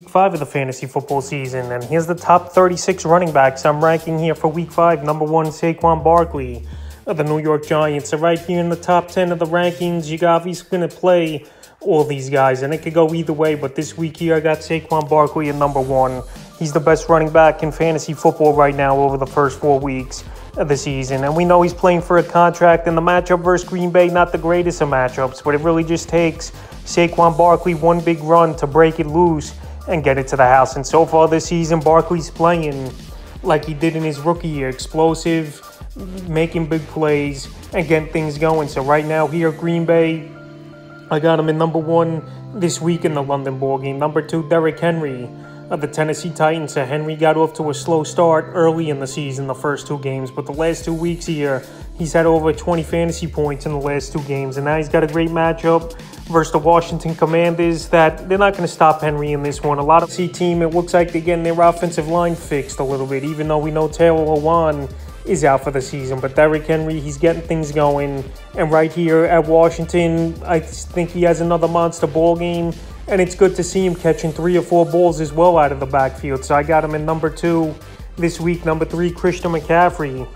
Week 5 of the fantasy football season, and here's the top 36 running backs I'm ranking here for Week 5. Number 1, Saquon Barkley of the New York Giants. So right here in the top 10 of the rankings, you're obviously going to play all these guys, and it could go either way, but this week here I got Saquon Barkley at number 1. He's the best running back in fantasy football right now over the first 4 weeks of the season, and we know he's playing for a contract, and the matchup versus Green Bay, not the greatest of matchups, but it really just takes Saquon Barkley one big run to break it loose and get it to the house. And so far this season, Barkley's playing like he did in his rookie year, explosive, making big plays, and getting things going. So right now here, Green Bay, I got him in number 1 this week in the London ball game. Number 2, Derrick Henry of the Tennessee Titans. So Henry got off to a slow start early in the season, the first 2 games, but the last 2 weeks here, he's had over 20 fantasy points in the last 2 games, and now he's got a great matchup versus the Washington Commanders that they're not going to stop Henry in this one. A lot of C team, it looks like they're getting their offensive line fixed a little bit, even though we know Taylor Lewan is out for the season. But Derrick Henry, he's getting things going. And right here at Washington, I think he has another monster ball game. And it's good to see him catching 3 or 4 balls as well out of the backfield. So I got him in number 2 this week. Number 3, Christian McCaffrey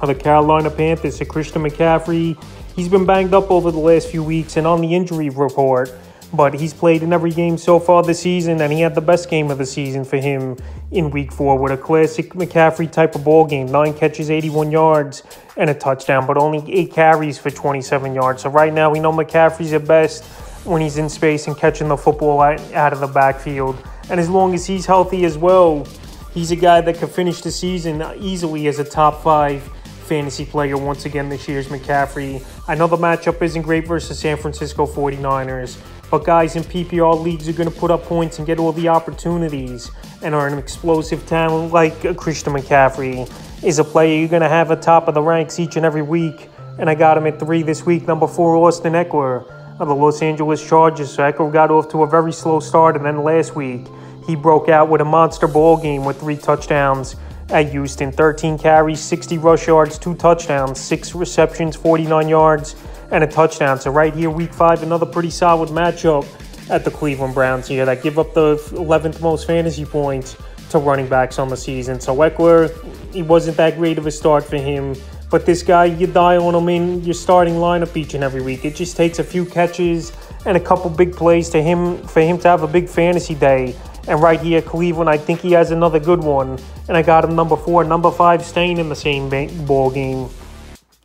of the Carolina Panthers. So Christian McCaffrey, he's been banged up over the last few weeks and on the injury report, but he's played in every game so far this season, and he had the best game of the season for him in Week 4 with a classic McCaffrey type of ball game. 9 catches, 81 yards, and a touchdown, but only 8 carries for 27 yards. So right now we know McCaffrey's at best when he's in space and catching the football out of the backfield. And as long as he's healthy as well, he's a guy that could finish the season easily as a top 5 fantasy player once again this year's McCaffrey. I know the matchup isn't great versus San Francisco 49ers, but guys in PPR leagues are going to put up points and get all the opportunities, and are an explosive talent like Christian McCaffrey is a player you're going to have at top of the ranks each and every week. And I got him at 3 this week. Number 4, Austin Ekeler of the Los Angeles Chargers. So Ekeler got off to a very slow start, and then last week he broke out with a monster ball game with 3 touchdowns at Houston. 13 carries, 60 rush yards, 2 touchdowns, 6 receptions, 49 yards, and a touchdown. So right here, Week 5, another pretty solid matchup at the Cleveland Browns here that give up the 11th most fantasy points to running backs on the season. So Ekeler, he wasn't that great of a start for him, but this guy, you dial on him in your starting lineup each and every week. It just takes a few catches and a couple big plays for him to have a big fantasy day. And right here, Cleveland, I think he has another good one. And I got him number 4. Number 5, staying in the same ball game,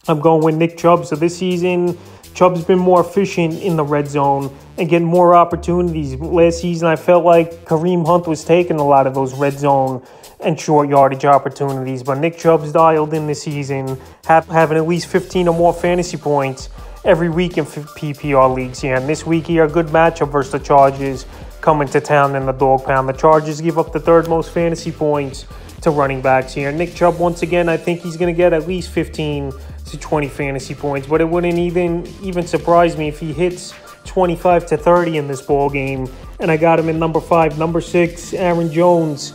I'm going with Nick Chubb. So this season, Chubb's been more efficient in the red zone and getting more opportunities. Last season, I felt like Kareem Hunt was taking a lot of those red zone and short yardage opportunities. But Nick Chubb's dialed in this season, having at least 15 or more fantasy points every week in PPR leagues here. And this week here, a good matchup versus the Chargers coming to town in the dog pound. The Chargers give up the 3rd most fantasy points to running backs here. Nick Chubb, once again, I think he's going to get at least 15 to 20 fantasy points, but it wouldn't even surprise me if he hits 25 to 30 in this ball game. And I got him in number 5. Number 6, Aaron Jones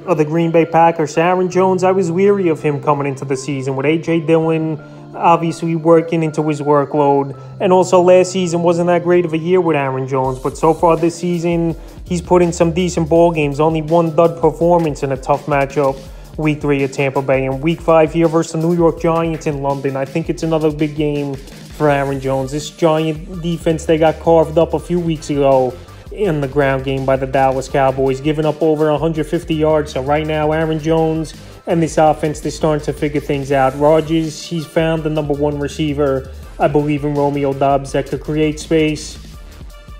of the Green Bay Packers. Aaron Jones, I was weary of him coming into the season with A.J. Dillon obviously working into his workload. And also last season wasn't that great of a year with Aaron Jones, but so far this season, he's put in some decent ball games. Only 1 dud performance in a tough matchup, Week 3 at Tampa Bay. And Week 5 here versus the New York Giants in London. I think it's another big game for Aaron Jones. This Giant defense, they got carved up a few weeks ago in the ground game by the Dallas Cowboys, giving up over 150 yards. So right now, Aaron Jones and this offense, they're starting to figure things out. Rodgers, he's found the number 1 receiver, I believe, in Romeo Dobbs that could create space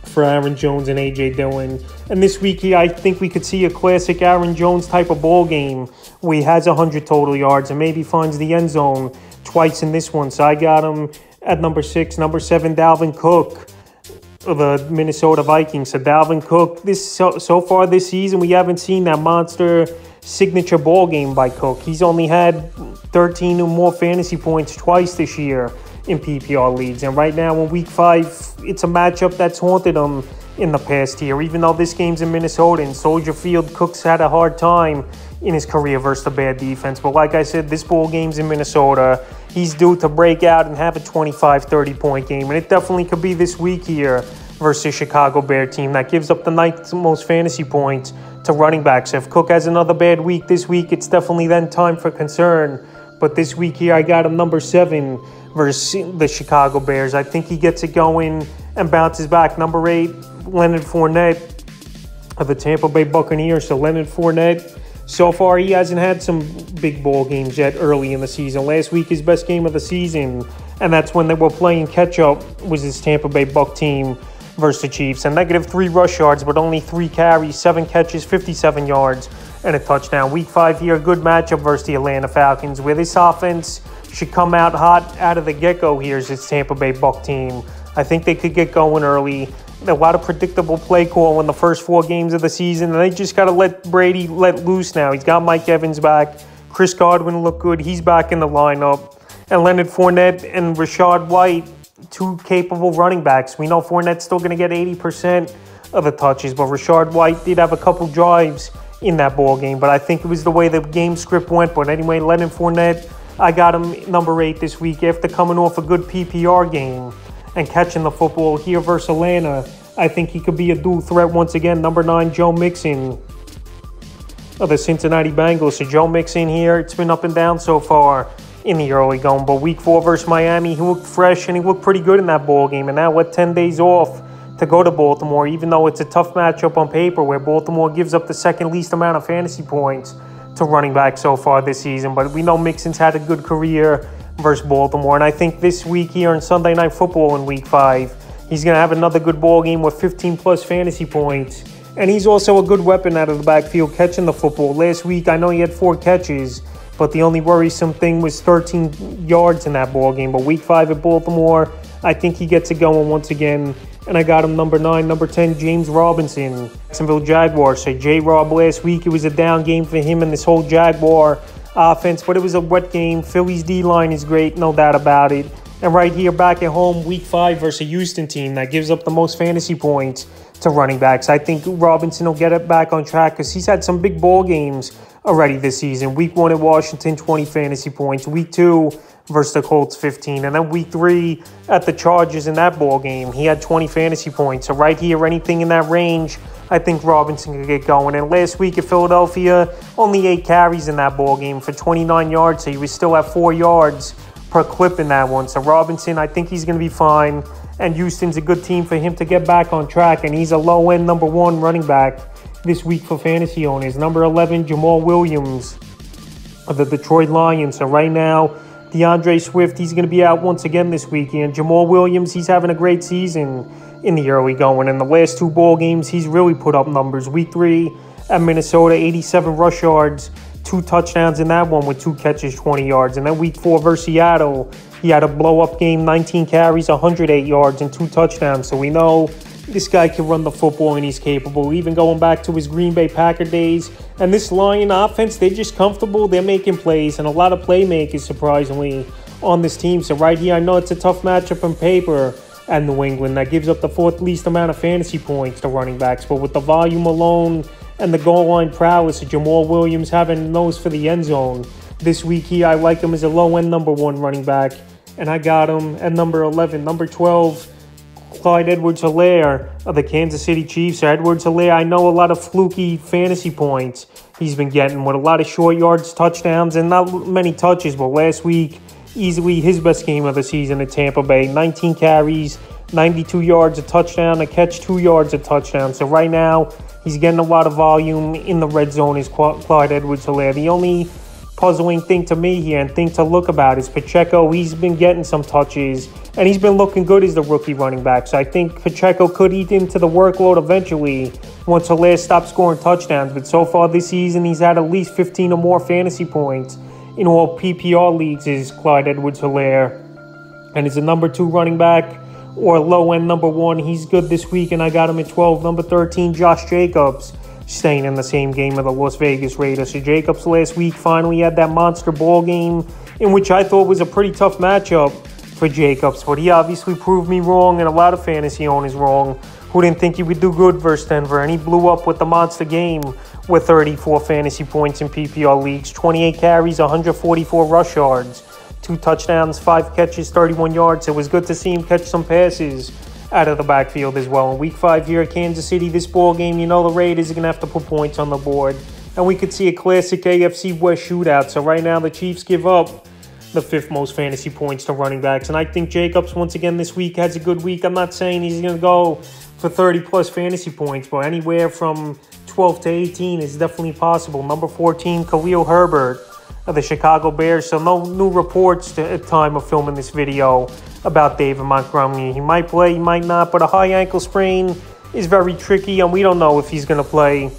for Aaron Jones and A.J. Dillon. And this week, I think we could see a classic Aaron Jones type of ball game where he has 100 total yards and maybe finds the end zone twice in this one. So I got him at number 6. Number 7, Dalvin Cook of the Minnesota Vikings. So Dalvin Cook, so far this season, we haven't seen that monster signature ball game by Cook. He's only had 13 or more fantasy points twice this year in PPR leagues. And right now in Week 5, it's a matchup that's haunted him in the past year. Even though this game's in Minnesota and Soldier Field, Cook's had a hard time in his career versus the bad defense. But like I said, this ball game's in Minnesota. He's due to break out and have a 25-30 point game. And it definitely could be this week here versus the Chicago Bear team that gives up the ninth most fantasy points to running backs. If Cook has another bad week this week, it's definitely then time for concern. But this week here, I got him number 7 versus the Chicago Bears. I think he gets it going and bounces back. Number 8, Leonard Fournette of the Tampa Bay Buccaneers. So Leonard Fournette, so far he hasn't had some big ball games yet early in the season. Last week, his best game of the season, and that's when they were playing catch-up, was his Tampa Bay Buc team versus the Chiefs. And -3 rush yards, but only 3 carries, 7 catches, 57 yards, and a touchdown. Week 5 here, a good matchup versus the Atlanta Falcons, where this offense should come out hot out of the get-go here is this Tampa Bay Buc team. I think they could get going early. A lot of predictable play call in the first 4 games of the season, and they just got to let Brady let loose now. He's got Mike Evans back. Chris Godwin looked good. He's back in the lineup. And Leonard Fournette and Rashad White, 2 capable running backs. We know Fournette's still going to get 80% of the touches, but Rashad White did have a couple drives in that ball game, but I think it was the way the game script went. But anyway, Leonard Fournette, I got him number 8 this week after coming off a good PPR game and catching the football here versus Atlanta. I think he could be a dual threat once again. Number 9, Joe Mixon of the Cincinnati Bengals. So Joe Mixon here, it's been up and down so far in the early going. But week 4 versus Miami, he looked fresh and he looked pretty good in that ball game. And now with 10 days off to go to Baltimore, even though it's a tough matchup on paper where Baltimore gives up the second least amount of fantasy points to running back so far this season. But we know Mixon's had a good career versus Baltimore. And I think this week here on Sunday Night Football in week 5, he's going to have another good ball game with 15-plus fantasy points. And he's also a good weapon out of the backfield catching the football. Last week, I know he had 4 catches, but the only worrisome thing was 13 yards in that ball game. But week 5 at Baltimore, I think he gets it going once again. And I got him number 9. Number 10, James Robinson, Jacksonville Jaguars. So J-Rob last week, it was a down game for him and this whole Jaguar offense, but it was a wet game. Philly's D-line is great, no doubt about it. And right here, back at home, week 5 versus a Houston team that gives up the most fantasy points to running backs. I think Robinson will get it back on track because he's had some big ball games already this season. Week 1 at Washington, 20 fantasy points. Week 2 versus the Colts, 15. And then week 3 at the Chargers in that ball game, he had 20 fantasy points. So right here, anything in that range, I think Robinson could get going. And last week at Philadelphia, only 8 carries in that ball game for 29 yards. So he was still at 4 yards per clip in that one. So Robinson, I think he's going to be fine. And Houston's a good team for him to get back on track. And he's a low-end number 1 running back this week for fantasy owners. Number 11, Jamal Williams of the Detroit Lions. So right now, DeAndre Swift, he's going to be out once again this weekend. Jamal Williams, he's having a great season in the early going. In the last 2 ball games, he's really put up numbers. Week 3 at Minnesota, 87 rush yards, 2 touchdowns in that one with 2 catches, 20 yards. And then week 4 versus Seattle, he had a blow-up game, 19 carries, 108 yards, and 2 touchdowns. So we know this guy can run the football and he's capable, even going back to his Green Bay Packer days. And this Lion offense, they're just comfortable. They're making plays and a lot of playmakers, surprisingly, on this team. So right here, I know it's a tough matchup on paper at New England that gives up the 4th least amount of fantasy points to running backs. But with the volume alone and the goal line prowess of Jamal Williams having nose for the end zone, this week here, I like him as a low-end number 1 running back. And I got him at number 11. Number 12, Clyde Edwards-Helaire of the Kansas City Chiefs. So Edwards-Helaire, I know a lot of fluky fantasy points he's been getting with a lot of short yards, touchdowns, and not many touches. But last week, easily his best game of the season at Tampa Bay. 19 carries, 92 yards, a touchdown, a catch, 2 yards, a touchdown. So right now, he's getting a lot of volume in the red zone is Clyde Edwards-Helaire. The only puzzling thing to me here and thing to look about is Pacheco. He's been getting some touches, and he's been looking good as the rookie running back. So I think Pacheco could eat into the workload eventually once Helaire stops scoring touchdowns. But so far this season, he's had at least 15 or more fantasy points in all PPR leagues is Clyde Edwards-Helaire. And he's a number 2 running back or low-end number 1. He's good this week, and I got him at 12. Number 13, Josh Jacobs, staying in the same game of the Las Vegas Raiders. So Jacobs last week finally had that monster ball game in which I thought was a pretty tough matchup for Jacobs. But he obviously proved me wrong and a lot of fantasy owners wrong who didn't think he would do good versus Denver. And he blew up with the monster game with 34 fantasy points in PPR leagues, 28 carries, 144 rush yards, 2 touchdowns, 5 catches, 31 yards. It was good to see him catch some passes out of the backfield as well. In Week 5 here at Kansas City, this ball game, you know the Raiders are going to have to put points on the board. And we could see a classic AFC West shootout. So right now the Chiefs give up the 5th most fantasy points to running backs. And I think Jacobs, once again this week, has a good week. I'm not saying he's going to go for 30-plus fantasy points, but anywhere from 12 to 18 is definitely possible. Number 14, Khalil Herbert of the Chicago Bears. So no new reports at time of filming this video about David Montgomery. He might play, he might not, but a high ankle sprain is very tricky, and we don't know if he's going to play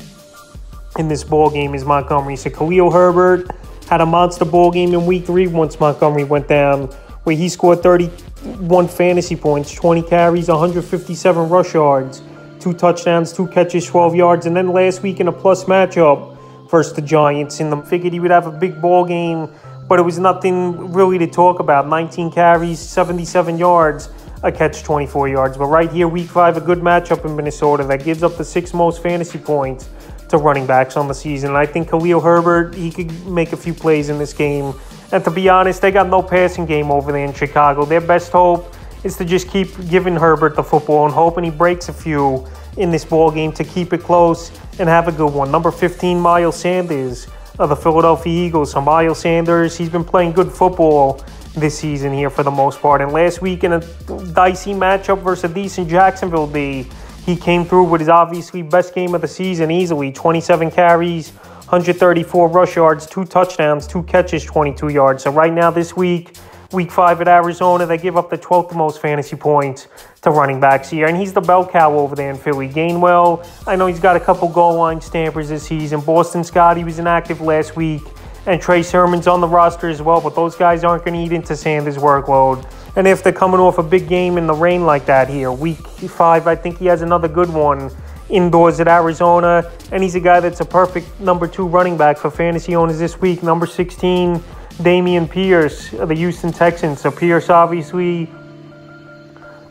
in this ball game is Montgomery. So Khalil Herbert had a monster ball game in Week 3 once Montgomery went down, where he scored 31 fantasy points, 20 carries, 157 rush yards, 2 touchdowns, 2 catches, 12 yards. And then last week in a plus matchup versus the Giants, figured he would have a big ball game, but it was nothing really to talk about. 19 carries, 77 yards, a catch, 24 yards. But right here, Week 5, a good matchup in Minnesota that gives up the 6th most fantasy points to running backs on the season. And I think Khalil Herbert, he could make a few plays in this game. And to be honest, they got no passing game over there in Chicago. Their best hope is to just keep giving Herbert the football and hoping he breaks a few in this ball game to keep it close and have a good one. Number 15, Miles Sanders of the Philadelphia Eagles. So Miles Sanders, he's been playing good football this season here for the most part. And last week in a dicey matchup versus a decent Jacksonville D, he came through with his obviously best game of the season easily. 27 carries, 134 rush yards, 2 touchdowns, 2 catches, 22 yards. So right now this week, Week 5 at Arizona, they give up the 12th most fantasy points to running backs here. And he's the bell cow over there in Philly. Gainwell, I know he's got a couple goal line stampers this season. Boston Scott, he was inactive last week. And Trey Sermon's on the roster as well. But those guys aren't going to eat into Sanders' workload. And if they're coming off a big game in the rain like that here, Week 5, I think he has another good one indoors at Arizona. And he's a guy that's a perfect number 2 running back for fantasy owners this week. Number 16, Damien Pierce of the Houston Texans. So Pierce, obviously,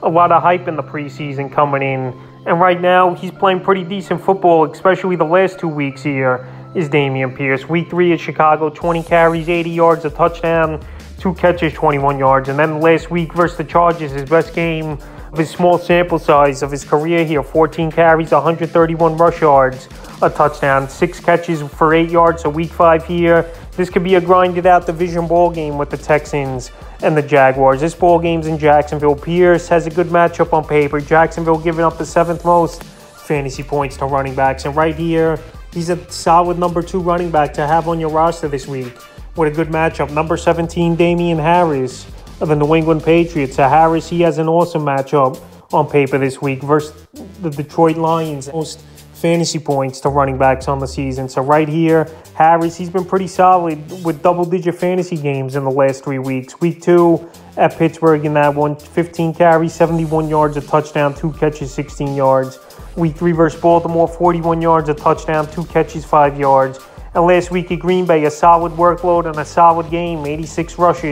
a lot of hype in the preseason coming in. And right now, he's playing pretty decent football, especially the last 2 weeks here, is Damien Pierce. Week 3 at Chicago, 20 carries, 80 yards, a touchdown, 2 catches, 21 yards. And then last week versus the Chargers, his best game of his small sample size of his career here, 14 carries, 131 rush yards, a touchdown, 6 catches for 8 yards. So Week 5 here, this could be a grinded-out division ball game with the Texans and the Jaguars. This ball game's in Jacksonville. Pierce has a good matchup on paper. Jacksonville giving up the 7th most fantasy points to running backs. And right here, he's a solid number 2 running back to have on your roster this week with a good matchup. Number 17, Damien Harris of the New England Patriots. So Harris, he has an awesome matchup on paper this week versus the Detroit Lions. Most fantasy points to running backs on the season. So right here, Harris, he's been pretty solid with double-digit fantasy games in the last 3 weeks. Week 2 at Pittsburgh in that one, 15 carries, 71 yards, a touchdown, 2 catches, 16 yards. Week 3 versus Baltimore, 41 yards, a touchdown, 2 catches, 5 yards. And last week at Green Bay, a solid workload and a solid game, 86 rush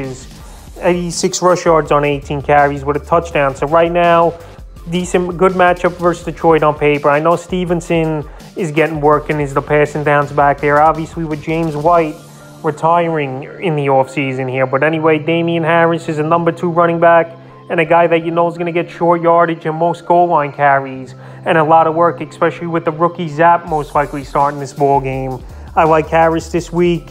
yards on 18 carries with a touchdown. So right now, decent, good matchup versus Detroit on paper. I know Stevenson is getting work and is the passing downs back there, obviously with James White retiring in the offseason here. But anyway, Damien Harris is a number 2 running back and a guy that you know is going to get short yardage and most goal line carries and a lot of work, especially with the rookie Zapp most likely starting this ball game. I like Harris this week.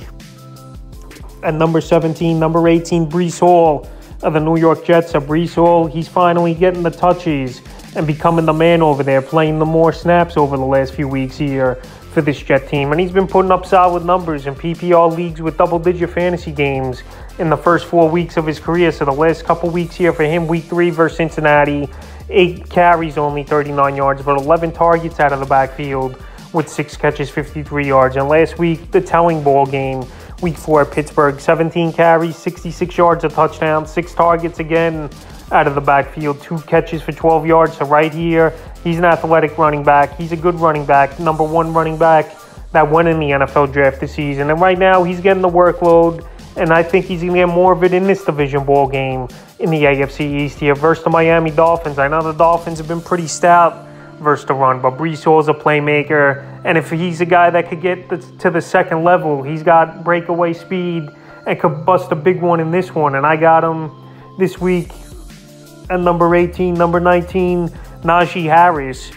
At number 17, number 18, Breece Hall of the New York Jets. So Breece Hall, he's finally getting the touches and becoming the man over there, playing the more snaps over the last few weeks here for this Jet team. And he's been putting up solid numbers in PPR leagues with double-digit fantasy games in the first 4 weeks of his career. So the last couple weeks here for him, Week 3 versus Cincinnati, 8 carries, only 39 yards, but 11 targets out of the backfield with 6 catches, 53 yards. And last week, the telling ball game, Week 4 at Pittsburgh, 17 carries, 66 yards, a touchdown, 6 targets again out of the backfield, 2 catches for 12 yards. So right here, he's an athletic running back. He's a good running back, number 1 running back that went in the NFL draft this season. And right now, he's getting the workload, and I think he's going to get more of it in this division ball game in the AFC East here versus the Miami Dolphins. I know the Dolphins have been pretty stout versus the run, but Breece Hall's a playmaker, and if he's a guy that could get to the second level, he's got breakaway speed and could bust a big one in this one. And I got him this week And number 18, number 19, Naji Harris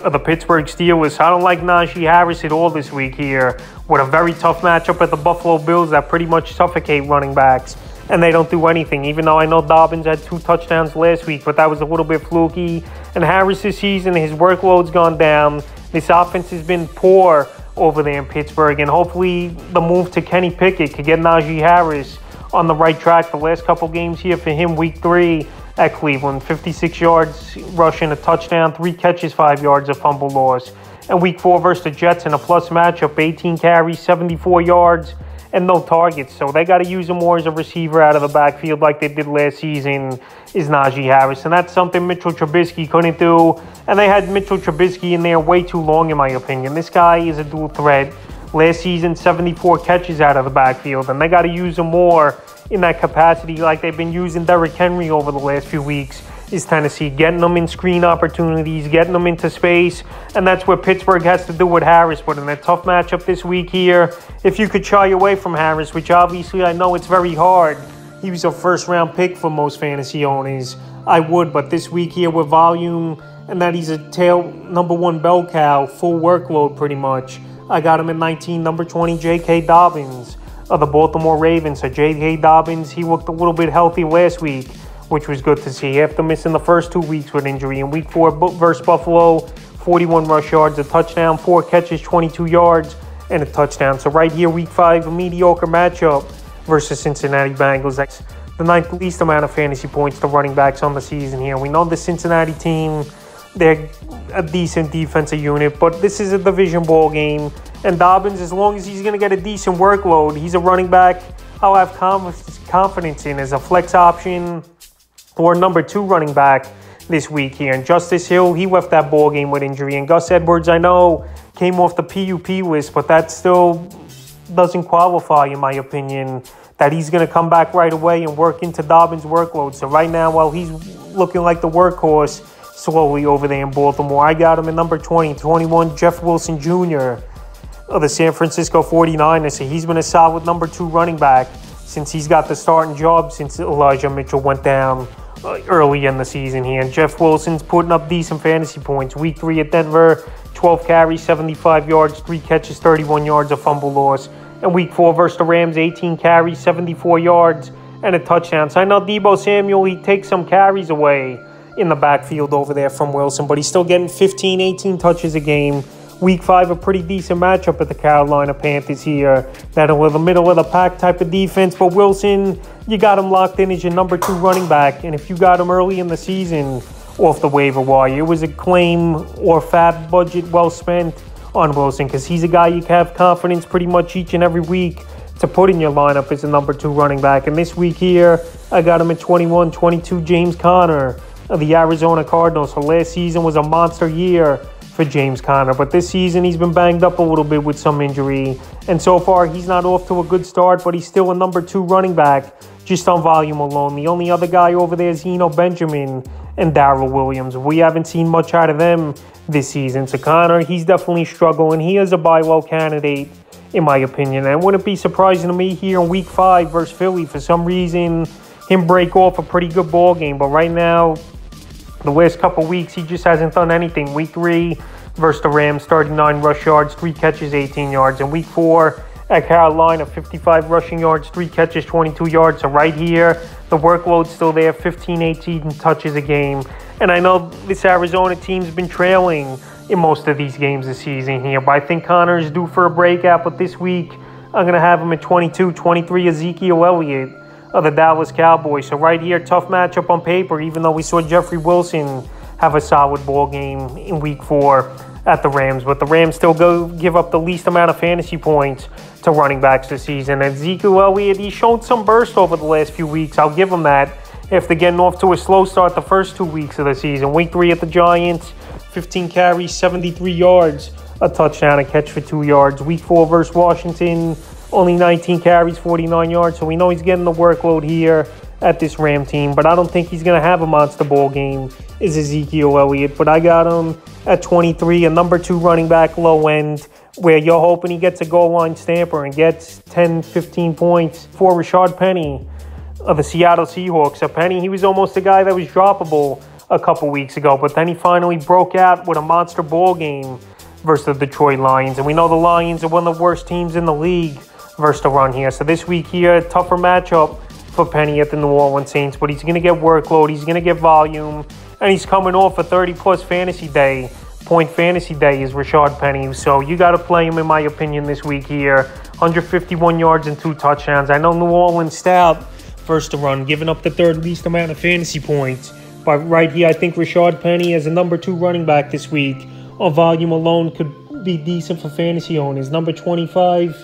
of the Pittsburgh Steelers. I don't like Naji Harris at all this week here, with a very tough matchup at the Buffalo Bills that pretty much suffocate running backs, and they don't do anything, even though I know Dobbins had 2 touchdowns last week, but that was a little bit fluky. And Harris this season, his workload's gone down. This offense has been poor over there in Pittsburgh, and hopefully the move to Kenny Pickett could get Naji Harris on the right track. The last couple games here for him, week 3 at Cleveland, 56 yards rushing, a touchdown, 3 catches, 5 yards, a fumble loss. And week 4 versus the Jets in a plus matchup, 18 carries, 74 yards, and no targets. So they got to use him more as a receiver out of the backfield like they did last season, is Naji Harris. And that's something Mitchell Trubisky couldn't do. And they had Mitchell Trubisky in there way too long, in my opinion. This guy is a dual threat. Last season, 74 catches out of the backfield. And they got to use him more in that capacity like they've been using Derrick Henry over the last few weeks, is Tennessee, getting them in screen opportunities, getting them into space, and that's what Pittsburgh has to do with Harris. But in a tough matchup this week here, if you could shy away from Harris, which obviously I know it's very hard, he was a first-round pick for most fantasy owners, I would, but this week here with volume and that he's a number 1 bell cow, full workload pretty much, I got him at 19, number 20, J.K. Dobbins of the Baltimore Ravens. So J.K. Dobbins, he looked a little bit healthy last week, which was good to see after missing the first 2 weeks with injury. In week 4 versus Buffalo, 41 rush yards, a touchdown, 4 catches, 22 yards, and a touchdown. So right here, week 5, a mediocre matchup versus Cincinnati Bengals. That's the 9th least amount of fantasy points to running backs on the season here. We know the Cincinnati team, they're a decent defensive unit, but this is a division ball game. And Dobbins, as long as he's going to get a decent workload, he's a running back I'll have confidence in as a flex option or number 2 running back this week here. And Justice Hill, he left that ball game with injury. And Gus Edwards, I know, came off the PUP list, but that still doesn't qualify, in my opinion, that he's going to come back right away and work into Dobbins' workload. So right now, while he's looking like the workhorse slowly over there in Baltimore, I got him at number 20, 21, Jeff Wilson Jr. of the San Francisco 49ers. So he's been a solid number 2 running back since he's got the starting job since Elijah Mitchell went down early in the season here. And Jeff Wilson's putting up decent fantasy points. Week 3 at Denver, 12 carries, 75 yards, 3 catches, 31 yards, a fumble loss. And week 4 versus the Rams, 18 carries, 74 yards, and a touchdown. So I know Deebo Samuel, he takes some carries away in the backfield over there from Wilson, but he's still getting 15, 18 touches a game. Week 5, a pretty decent matchup at the Carolina Panthers here. That are the middle of the pack type of defense. But Wilson, you got him locked in as your number 2 running back. And if you got him early in the season off the waiver wire, it was a claim or fab budget well spent on Wilson, because he's a guy you can have confidence pretty much each and every week to put in your lineup as a number 2 running back. And this week here, I got him at 21, 22, James Conner of the Arizona Cardinals. So last season was a monster year for James Conner, but this season he's been banged up a little bit with some injury, and so far he's not off to a good start, but he's still a number 2 running back just on volume alone. The only other guy over there is Hino Benjamin and Darrell Williams. We haven't seen much out of them this season. So Conner, he's definitely struggling. He is a buy low candidate, in my opinion, and it wouldn't be surprising to me here in week 5 versus Philly for some reason him break off a pretty good ball game. But right now, the last couple weeks, he just hasn't done anything. Week 3 versus the Rams, 39 rush yards, 3 catches, 18 yards. And week 4 at Carolina, 55 rushing yards, 3 catches, 22 yards. So right here, the workload's still there, 15, 18 touches a game. And I know this Arizona team's been trailing in most of these games this season here, but I think Conner is due for a breakout. But this week, I'm going to have him at 22, 23, Ezekiel Elliott of the Dallas Cowboys. So right here, tough matchup on paper, even though we saw Jeffrey Wilson have a solid ball game in week 4 at the Rams. But the Rams still give up the least amount of fantasy points to running backs this season. And Ezekiel Elliott, he's shown some burst over the last few weeks. I'll give him that after getting off to a slow start the first 2 weeks of the season. Week 3 at the Giants, 15 carries, 73 yards, a touchdown, a catch for 2 yards. Week 4 versus Washington, only 19 carries, 49 yards. So we know he's getting the workload here at this Ram team, but I don't think he's going to have a monster ball game, is Ezekiel Elliott. But I got him at 23, a number 2 running back, low end, where you're hoping he gets a goal line stamper and gets 10, 15 points for Rashad Penny of the Seattle Seahawks. So Penny, he was almost a guy that was droppable a couple weeks ago, but then he finally broke out with a monster ball game versus the Detroit Lions. And we know the Lions are one of the worst teams in the league versus the run here. So this week here, tougher matchup for Penny at the New Orleans Saints, but he's going to get workload, he's going to get volume, and he's coming off a 30-plus point fantasy day is Rashad Penny. So you got to play him, in my opinion, this week here. 151 yards and 2 touchdowns. I know New Orleans stout versus the run, giving up the third least amount of fantasy points. But right here, I think Rashad Penny as a number 2 running back this week on volume alone could be decent for fantasy owners. Number 25,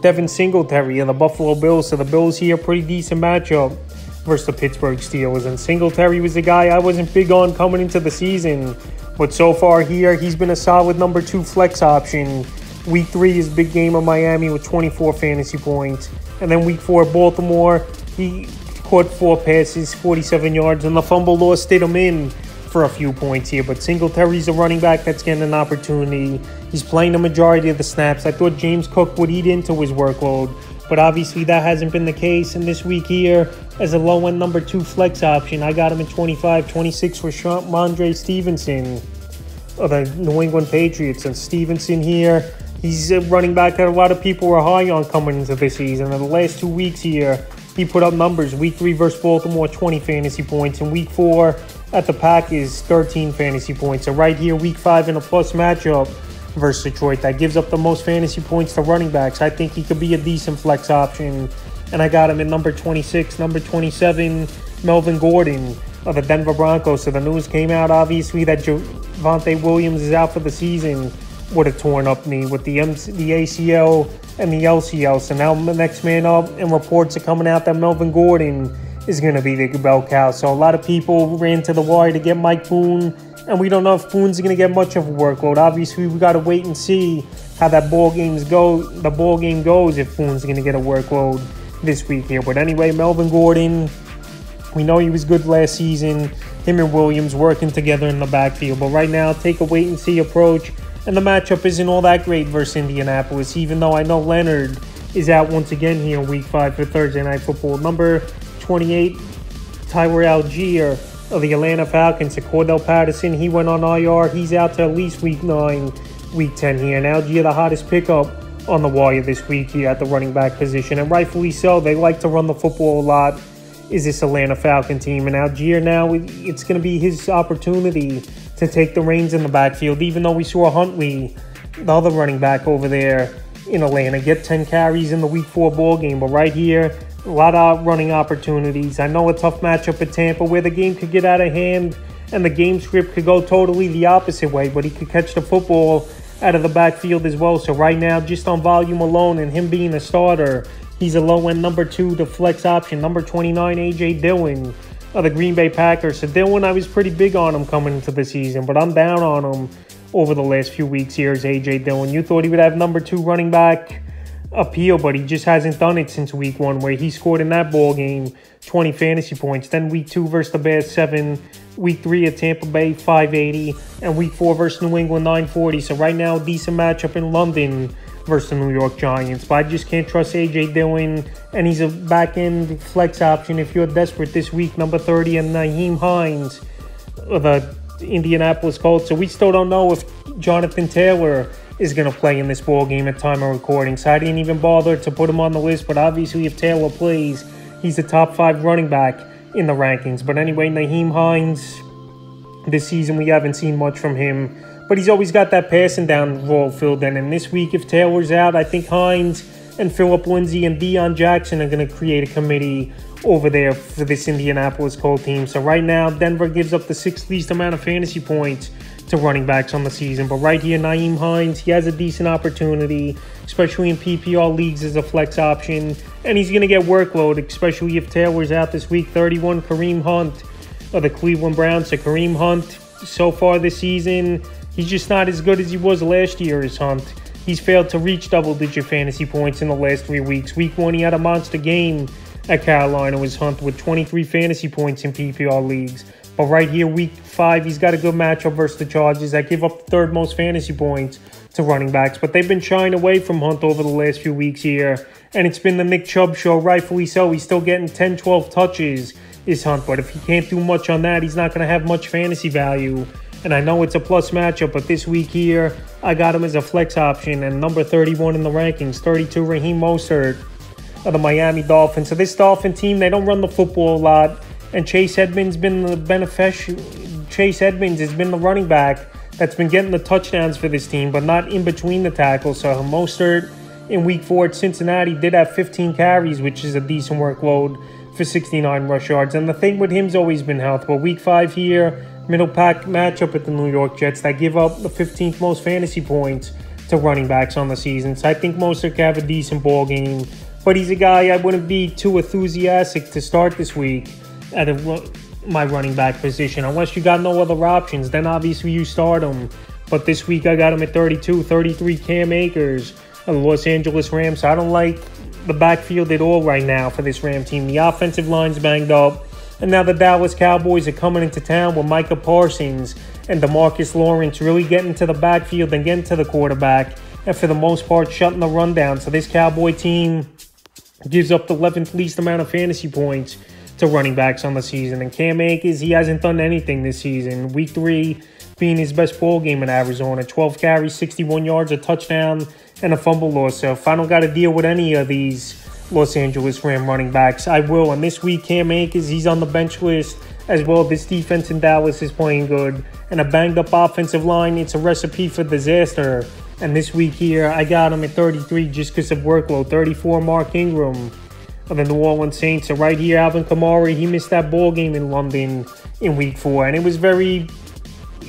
Devin Singletary of the Buffalo Bills. So the Bills here, pretty decent matchup versus the Pittsburgh Steelers. And Singletary was a guy I wasn't big on coming into the season. But so far here, he's been a solid number 2 flex option. Week 3 is a big game of Miami with 24 fantasy points. And then week 4, Baltimore, he caught 4 passes, 47 yards, and the fumble loss stayed him in for a few points here. But Singletary's a running back that's getting an opportunity. He's playing the majority of the snaps. I thought James Cook would eat into his workload, but obviously that hasn't been the case. And this week here, as a low-end number 2 flex option, I got him at 25, 26 for Ramondre Stevenson of the New England Patriots. And Stevenson here, he's a running back that a lot of people were high on coming into this season. In the last 2 weeks here, he put up numbers. Week 3 versus Baltimore, 20 fantasy points. And week 4 at the Packers, 13 fantasy points. So right here, week 5 in a plus matchup versus Detroit, that gives up the most fantasy points to running backs. I think he could be a decent flex option. And I got him at number 26. Number 27, Melvin Gordon of the Denver Broncos. So the news came out, obviously, that Javonte Williams is out for the season with a torn up knee with the ACL and the LCL. So now the next man up, and reports are coming out that Melvin Gordon is going to be the bell cow. So a lot of people ran to the wire to get Mike Boone, and we don't know if Boone's going to get much of a workload. Obviously, we got to wait and see how that ball game goes if Boone's going to get a workload this week here. But anyway, Melvin Gordon, we know he was good last season. Him and Williams working together in the backfield. But right now, take a wait and see approach. And the matchup isn't all that great versus Indianapolis, even though I know Leonard is out once again here in Week 5 for Thursday Night Football. Number 28, Tyler Algier of the Atlanta Falcons. Cordell Patterson, he went on IR. He's out to at least Week 9, Week 10 here. And Algier, the hottest pickup on the wire this week here at the running back position. And rightfully so. They like to run the football a lot, is this Atlanta Falcon team. And Algier now, it's going to be his opportunity to take the reins in the backfield, even though we saw Huntley, the other running back over there in Atlanta, get 10 carries in the Week 4 ball game. But right here, a lot of running opportunities. I know a tough matchup at Tampa where the game could get out of hand and the game script could go totally the opposite way, but he could catch the football out of the backfield as well. So right now, just on volume alone and him being a starter, he's a low-end number 2, the flex option. Number 29, A.J. Dillon of the Green Bay Packers. So Dillon, I was pretty big on him coming into the season, but I'm down on him over the last few weeks here as A.J. Dillon. You thought he would have number 2 running back appeal, but he just hasn't done it since Week 1, where he scored in that ball game 20 fantasy points. Then Week 2 versus the Bears, 7. Week 3 at Tampa Bay, 580. And Week 4 versus New England, 940. So right now, decent matchup in London versus the New York Giants. But I just can't trust A.J. Dillon, and he's a back-end flex option if you're desperate this week. Number 30, and Nahim Hines of the Indianapolis Colts. So we still don't know if Jonathan Taylor is going to play in this ball game at time of recording. So I didn't even bother to put him on the list. But obviously, if Taylor plays, he's the top 5 running back in the rankings. But anyway, Nahim Hines, this season we haven't seen much from him. But he's always got that passing down role filled in. And this week, if Taylor's out, I think Hines and Phillip Lindsay and Deion Jackson are going to create a committee over there for this Indianapolis Colts team. So right now, Denver gives up the 6th least amount of fantasy points to running backs on the season. But right here, Nahim Hines, he has a decent opportunity, especially in PPR leagues as a flex option. And he's going to get workload, especially if Taylor's out this week. 31, Kareem Hunt of the Cleveland Browns. So Kareem Hunt, so far this season, he's just not as good as he was last year as Hunt. He's failed to reach double-digit fantasy points in the last 3 weeks. Week 1, he had a monster game at Carolina, was Hunt with 23 fantasy points in PPR leagues. But right here, week 5, he's got a good matchup versus the Chargers that give up the 3rd most fantasy points to running backs. But they've been shying away from Hunt over the last few weeks here. And it's been the Nick Chubb show, rightfully so. He's still getting 10, 12 touches, is Hunt. But if he can't do much on that, he's not going to have much fantasy value. And I know it's a plus matchup, but this week here, I got him as a flex option. And number 31 in the rankings, 32, Raheem Mostert of the Miami Dolphins. So this Dolphin team, they don't run the football a lot. And Chase Edmonds has been the running back that's been getting the touchdowns for this team, but not in between the tackles. So Mostert in week 4 at Cincinnati did have 15 carries, which is a decent workload for 69 rush yards. And the thing with him's always been health. But week 5 here, middle pack matchup at the New York Jets that give up the 15th most fantasy points to running backs on the season. So I think Mostert can have a decent ball game. But he's a guy I wouldn't be too enthusiastic to start this week at my running back position. Unless you got no other options, then obviously you start him. But this week I got him at 32, 33 Cam Akers of the Los Angeles Rams. So I don't like the backfield at all right now for this Ram team. The offensive line's banged up. And now the Dallas Cowboys are coming into town with Micah Parsons and DeMarcus Lawrence really getting to the backfield and getting to the quarterback. And for the most part, shutting the run down. So this Cowboy team gives up the 11th least amount of fantasy points to running backs on the season. And Cam Akers, he hasn't done anything this season. Week 3 being his best ball game in Arizona. 12 carries, 61 yards, a touchdown, and a fumble loss. So if I don't got to deal with any of these Los Angeles Ram running backs, I will. And this week, Cam Akers, he's on the bench list as well. This defense in Dallas is playing good. And a banged-up offensive line, it's a recipe for disaster. And this week here, I got him at 33 just because of workload. 34, Mark Ingram of the New Orleans Saints. So right here, Alvin Kamara, he missed that ball game in London in week 4. And it was very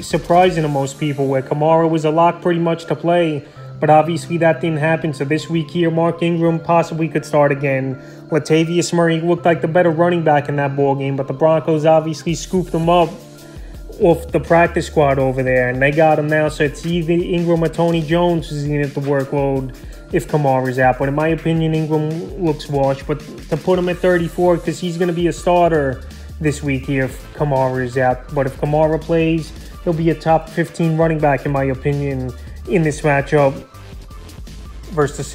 surprising to most people where Kamara was a lock pretty much to play. But obviously that didn't happen. So this week here, Mark Ingram possibly could start again. Latavius Murray looked like the better running back in that ball game. But the Broncos obviously scooped him up off the practice squad over there. And they got him now. So it's either Ingram or Tony Jones who's going to get the workload if Kamara's out. But in my opinion, Ingram looks washed. But to put him at 34, because he's going to be a starter this week here if Kamara is out. But if Kamara plays, he'll be a top 15 running back, in my opinion, in this matchup versus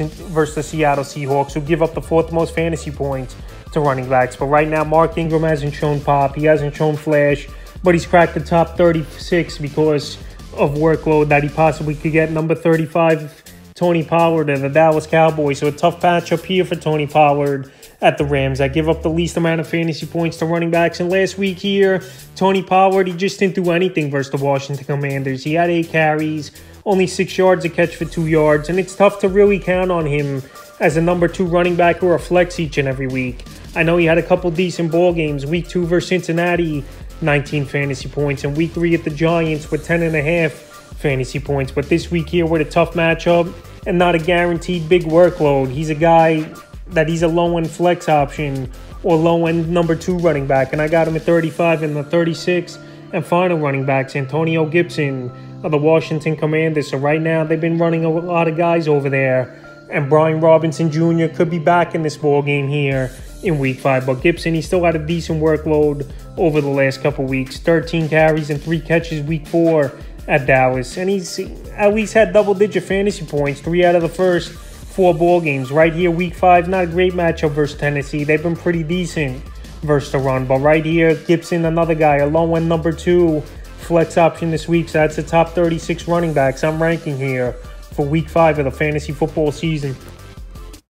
the Seattle Seahawks, who give up the 4th most fantasy points to running backs. But right now, Mark Ingram hasn't shown pop. He hasn't shown flash. But he's cracked the top 36 because of workload that he possibly could get. Number 35, Tony Pollard of the Dallas Cowboys. So a tough matchup here for Tony Pollard at the Rams. I give up the least amount of fantasy points to running backs. And last week here, Tony Pollard, he just didn't do anything versus the Washington Commanders. He had 8 carries, only 6 yards a catch for 2 yards. And it's tough to really count on him as a number 2 running back or a flex each and every week. I know he had a couple decent ball games. Week 2 versus Cincinnati, 19 fantasy points. And week 3 at the Giants with 10.5 fantasy points. But this week here with a tough matchup and not a guaranteed big workload, he's a guy that he's a low-end flex option or low-end number 2 running back. And I got him at 35 in the 36 and final running backs, Antonio Gibson of the Washington Commanders. So right now they've been running a lot of guys over there. And Brian Robinson Jr. could be back in this ball game here in week 5. But Gibson, he still had a decent workload over the last couple weeks. 13 carries and 3 catches week 4 at Dallas. And he's at least had double-digit fantasy points 3 out of the first 4 ball games. Right here, week 5, not a great matchup versus Tennessee. They've been pretty decent versus the run. But right here, Gibson, another guy, a low-end number 2 flex option this week. So that's the top 36 running backs I'm ranking here for week 5 of the fantasy football season.